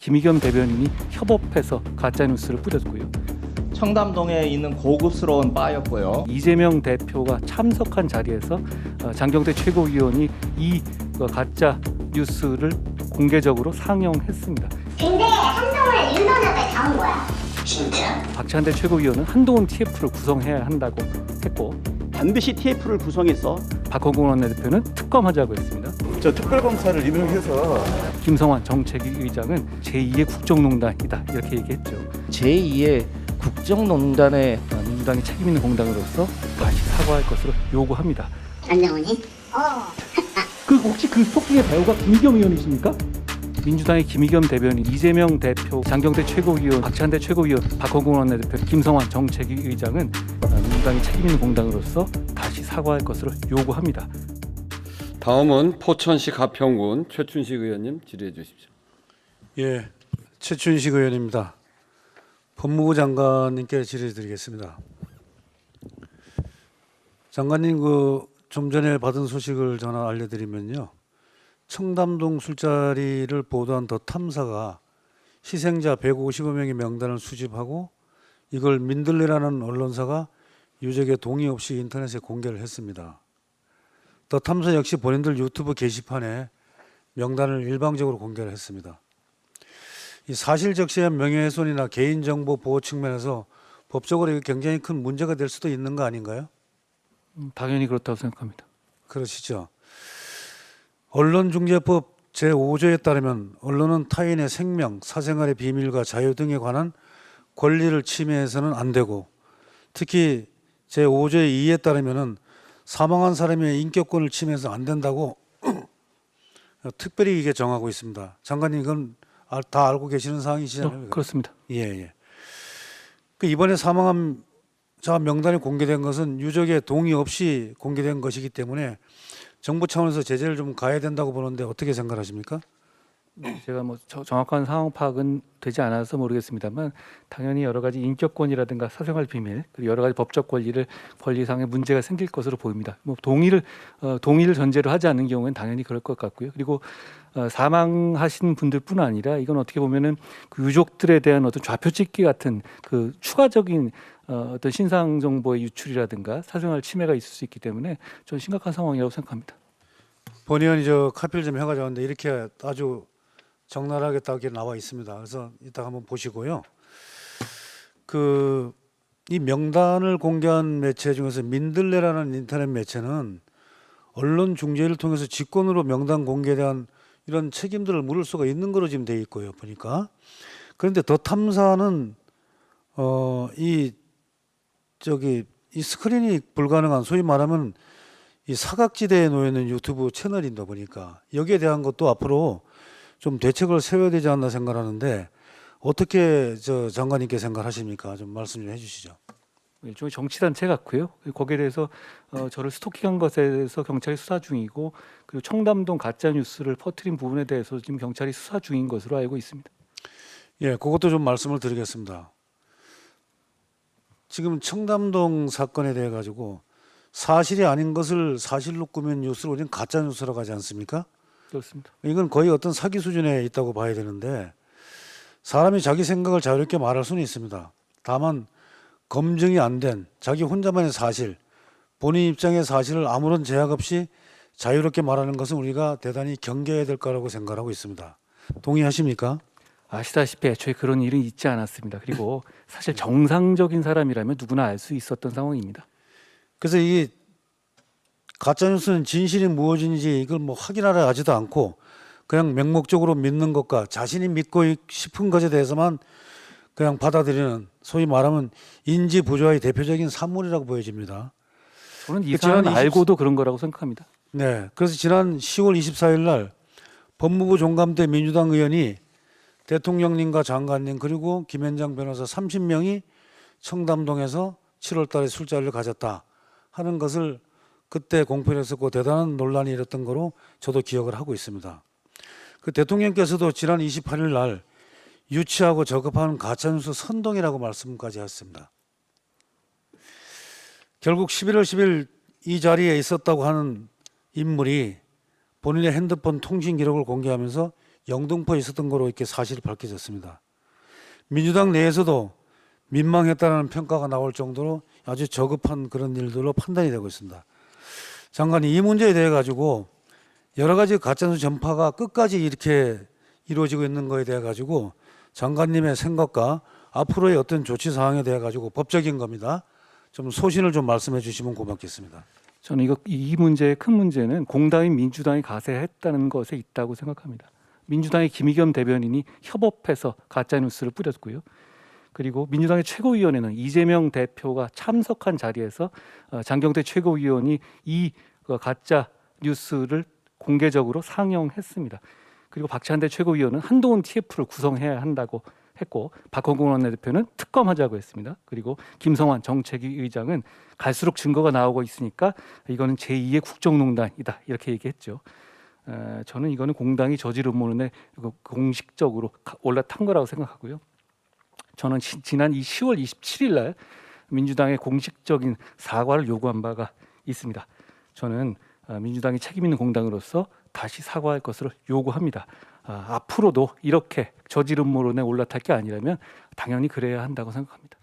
김의겸 대변인이 협업해서 가짜뉴스를 뿌렸고요. 청담동에 있는 고급스러운 바였고요. 이재명 대표가 참석한 자리에서 장경태 최고위원이 이 가짜 뉴스를 공개적으로 상영했습니다. 근데 한동훈 윤석열까지 다 온 거야. 진짜? 박찬대 최고위원은 한동훈 TF를 구성해야 한다고 했고, 반드시 TF를 구성해서 박홍근 원내대표는 특검하자고 했습니다. 저 특별검사를 임명해서 김성환 정책위 의장은 제2의 국정농단이다 이렇게 얘기했죠. 제2의 국정농단의 민주당이 책임 있는 공당으로서 다시 사과할 것으로 요구합니다. 안정훈이? 혹시 그 스토킹의 배우가 김의겸 의원이십니까? 민주당의 김의겸 대변인, 이재명 대표, 장경태 최고위원, 박찬대 최고위원, 박홍근 원내대표, 김성환 정책위 의장은 민주당이 책임 있는 공당으로서 다시 사과할 것으로 요구합니다. 다음은 포천시 가평군 최춘식 의원님 질의해 주십시오. 예, 최춘식 의원입니다. 법무부 장관님께 질의드리겠습니다. 장관님, 좀 전에 받은 소식을 전화 알려드리면요, 청담동 술자리를 보도한 더 탐사가 희생자 155명의 명단을 수집하고 이걸 민들레라는 언론사가 유족의 동의 없이 인터넷에 공개를 했습니다. 더 탐사 역시 본인들 유튜브 게시판에 명단을 일방적으로 공개를 했습니다. 이 사실적시한 명예훼손이나 개인정보 보호 측면에서 법적으로 이게 굉장히 큰 문제가 될 수도 있는 거 아닌가요? 당연히 그렇다고 생각합니다. 그러시죠. 언론중재법 제5조에 따르면 언론은 타인의 생명, 사생활의 비밀과 자유 등에 관한 권리를 침해해서는 안 되고, 특히 제5조의 2에 따르면은 사망한 사람의 인격권을 침해해서 안 된다고 특별히 이게 정하고 있습니다. 장관님, 이건 다 알고 계시는 사항이시잖아요. 그렇습니다. 예. 이번에 사망한 자 명단이 공개된 것은 유족의 동의 없이 공개된 것이기 때문에 정부 차원에서 제재를 좀 가해야 된다고 보는데 어떻게 생각하십니까? 제가 정확한 상황 파악은 되지 않아서 모르겠습니다만, 당연히 여러 가지 인격권이라든가 사생활 비밀, 그리고 여러 가지 법적 권리상의 문제가 생길 것으로 보입니다. 동의를 전제로 하지 않는 경우에는 당연히 그럴 것 같고요. 그리고 사망하신 분들뿐 아니라 이건 어떻게 보면은 그 유족들에 대한 어떤 좌표찍기 같은 그 추가적인 어떤 신상 정보의 유출이라든가 사생활 침해가 있을 수 있기 때문에 저는 심각한 상황이라고 생각합니다. 본의원이 카피를 좀 해가지고 왔는데 이렇게 아주 적나라하게 딱 이렇게 나와 있습니다. 그래서 이따 한번 보시고요. 이 명단을 공개한 매체 중에서 민들레라는 인터넷 매체는 언론 중재를 통해서 직권으로 명단 공개에 대한 이런 책임들을 물을 수가 있는 거로 지금 돼 있고요. 보니까. 그런데 더 탐사는 이 스크린이 불가능한, 소위 말하면 이 사각지대에 놓여 있는 유튜브 채널인다 보니까 여기에 대한 것도 앞으로 좀 대책을 세워야 되지 않나 생각하는데, 어떻게 장관님께 생각하십니까? 좀 말씀 좀 해주시죠. 일종의 정치단체 같고요. 거기에 대해서 저를 스토킹한 것에 대해서 경찰이 수사 중이고, 그리고 청담동 가짜 뉴스를 퍼뜨린 부분에 대해서 지금 경찰이 수사 중인 것으로 알고 있습니다. 예, 그것도 좀 말씀을 드리겠습니다. 지금 청담동 사건에 대해 가지고 사실이 아닌 것을 사실로 꾸민 뉴스를 우리는 가짜 뉴스라고 하지 않습니까? 그렇습니다. 이건 거의 어떤 사기 수준에 있다고 봐야 되는데, 사람이 자기 생각을 자유롭게 말할 수는 있습니다. 다만 검증이 안 된 자기 혼자만의 사실, 본인 입장의 사실을 아무런 제약 없이 자유롭게 말하는 것은 우리가 대단히 경계해야 될 거라고 생각하고 있습니다. 동의하십니까? 아시다시피 애초에 그런 일은 있지 않았습니다. 그리고 사실 정상적인 사람이라면 누구나 알 수 있었던 상황입니다. 그래서 이 가짜뉴스는 진실이 무엇인지 이걸 확인하려 하지도 않고 그냥 맹목적으로 믿는 것과 자신이 믿고 싶은 것에 대해서만 그냥 받아들이는, 소위 말하면 인지 부조화의 대표적인 산물이라고 보여집니다. 저는 이 사안 알고도 그런 거라고 생각합니다. 네, 그래서 지난 10월 24일 날 법무부 종감대 민주당 의원이 대통령님과 장관님 그리고 김현장 변호사 30명이 청담동에서 7월 달에 술자리를 가졌다 하는 것을 그때 공표를 했었고 대단한 논란이 일었던 거로 저도 기억을 하고 있습니다. 그 대통령께서도 지난 28일 날 유치하고 저급한 가짜뉴스 선동이라고 말씀까지 하셨습니다. 결국 11월 10일 이 자리에 있었다고 하는 인물이 본인의 핸드폰 통신 기록을 공개하면서 영등포에 있었던 거로 이렇게 사실이 밝혀졌습니다. 민주당 내에서도 민망했다는 평가가 나올 정도로 아주 저급한 그런 일들로 판단이 되고 있습니다. 장관이 이 문제에 대해 가지고 여러 가지 가짜뉴스 전파가 끝까지 이렇게 이루어지고 있는 거에 대해 가지고 장관님의 생각과 앞으로의 어떤 조치 사항에 대해 가지고 법적인 겁니다. 좀 소신을 좀 말씀해 주시면 고맙겠습니다. 저는 이 문제의 큰 문제는 공당인 민주당이 가세했다는 것에 있다고 생각합니다. 민주당의 김의겸 대변인이 협업해서 가짜 뉴스를 뿌렸고요. 그리고 민주당의 최고위원회는 이재명 대표가 참석한 자리에서 장경태 최고위원이 이 가짜 뉴스를 공개적으로 상영했습니다. 그리고 박찬대 최고위원은 한동훈 TF를 구성해야 한다고 했고, 박홍근 원내대표는 특검하자고 했습니다. 그리고 김성환 정책위 의장은 갈수록 증거가 나오고 있으니까 이거는 제2의 국정농단이다 이렇게 얘기했죠. 저는 이거는 공당이 저질 음모론에 공식적으로 올라탄 거라고 생각하고요. 저는 지난 10월 27일 날 민주당의 공식적인 사과를 요구한 바가 있습니다. 저는 민주당이 책임 있는 공당으로서 다시 사과할 것을 요구합니다. 앞으로도 이렇게 저질 음모론에 올라탈 게 아니라면 당연히 그래야 한다고 생각합니다.